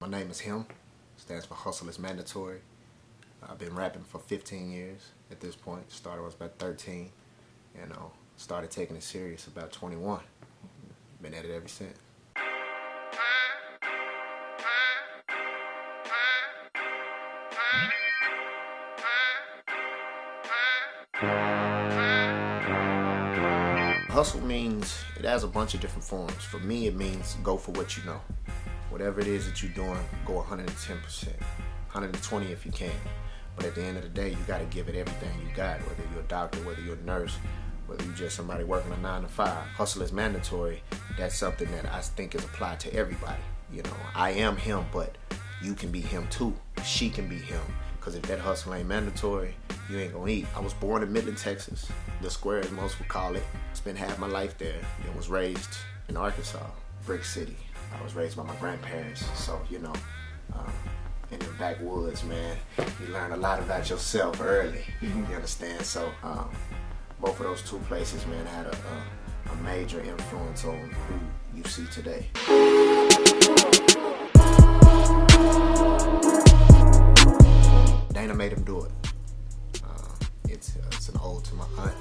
My name is H.I.M, stands for Hustle is Mandatory. I've been rapping for 15 years at this point. Started when I was about 13, and started taking it serious about 21. Been at it ever since. Hustle means, it has a bunch of different forms. For me, it means go for what you know. Whatever it is that you're doing, go 110%. 120 if you can. But at the end of the day, you got to give it everything you got, whether you're a doctor, whether you're a nurse, whether you're just somebody working a 9 to 5. Hustle is mandatory. That's something that I think is applied to everybody. You know, I am him, but you can be him too. She can be him. Because if that hustle ain't mandatory, you ain't gonna eat. I was born in Midland, Texas, the square as most would call it. Spent half my life there and was raised in Arkansas, Brick City. I was raised by my grandparents, so in the backwoods, man, you learn a lot about yourself early. You understand? So both of those two places, man, had a major influence on who you see today. Dana made him do it. It's an ode to my aunt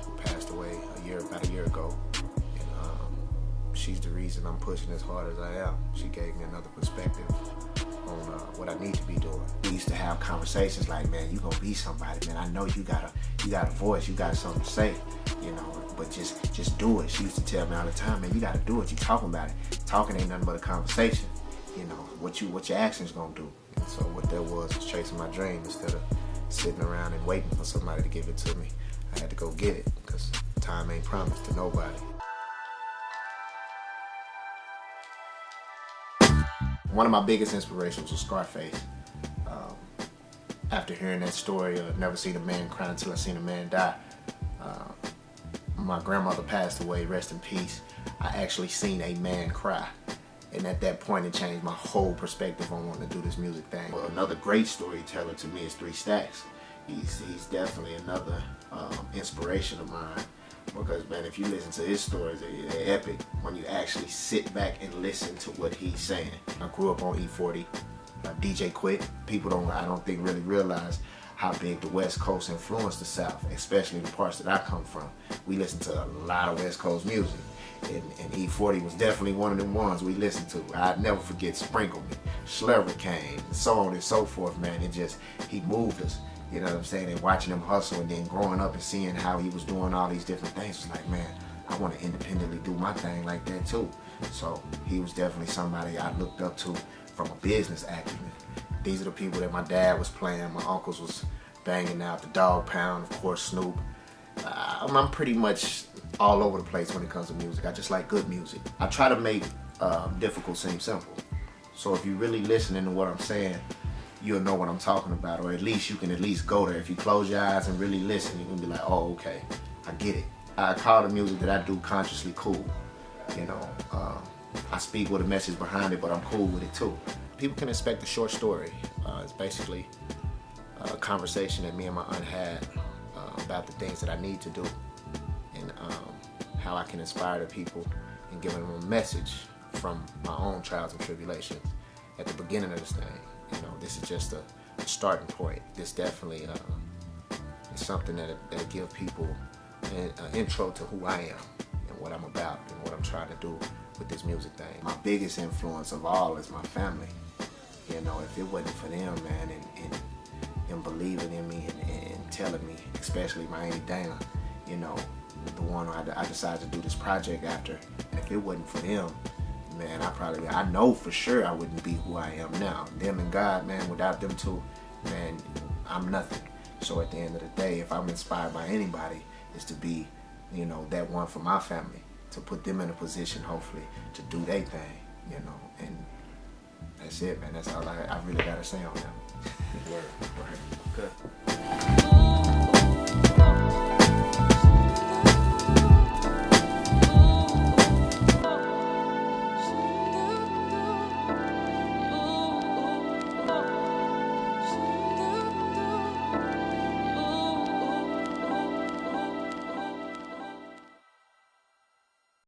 who passed away about a year ago. And she's the reason I'm pushing as hard as I am. She gave me another perspective on what I need to be doing. We used to have conversations like, man, you gonna be somebody, man. I know you got a voice, you got something to say, but just do it. She used to tell me all the time, man, you gotta do it. You talking about it. Talking ain't nothing but a conversation. What your actions gonna do. And so what that was chasing my dream instead of sitting around and waiting for somebody to give it to me. I had to go get it because time ain't promised to nobody. One of my biggest inspirations was Scarface. After hearing that story of never seen a man cry until I seen a man die, my grandmother passed away, rest in peace. I actually seen a man cry. And at that point, it changed my whole perspective on wanting to do this music thing. Well, another great storyteller to me is 3 Stacks. He's definitely another inspiration of mine. Because, man, if you listen to his stories, they're epic when you actually sit back and listen to what he's saying. I grew up on E40, DJ Quick. People I don't think really realize how big the West Coast influenced the South, especially the parts that I come from. We listen to a lot of West Coast music. And E40 was definitely one of them ones we listened to. I'd never forget Sprinkle Me, Slurricane, so on and so forth, man. He moved us, you know what I'm saying? And watching him hustle and then growing up and seeing how he was doing all these different things was like, man, I want to independently do my thing like that too. So he was definitely somebody I looked up to from a business acumen. These are the people that my dad was playing, my uncles was banging out, the Dog Pound, of course, Snoop. I'm pretty much all over the place when it comes to music. I just like good music. I try to make difficult seem simple. So if you're really listening to what I'm saying, you'll know what I'm talking about, or at least you can at least go there. If you close your eyes and really listen, you can be like, oh, okay, I get it. I call the music that I do consciously cool. I speak with a message behind it, but I'm cool with it too. People can expect a short story. It's basically a conversation that me and my aunt had about the things that I need to do and how I can inspire the people and give them a message from my own trials and tribulations at the beginning of this thing. This is just a starting point. This definitely is something that'll give people an intro to who I am and what I'm about and what I'm trying to do with this music thing. My biggest influence of all is my family. If it wasn't for them, man, and believing in me and telling me, especially my Auntie Dana, the one I decided to do this project after, and if it wasn't for them, man, I know for sure I wouldn't be who I am now. Them and God, man, without them two, man, I'm nothing. So at the end of the day, if I'm inspired by anybody, it's to be, that one for my family, to put them in a position, hopefully, to do their thing, and that's it, man. That's all I really gotta say on that. Word. Good.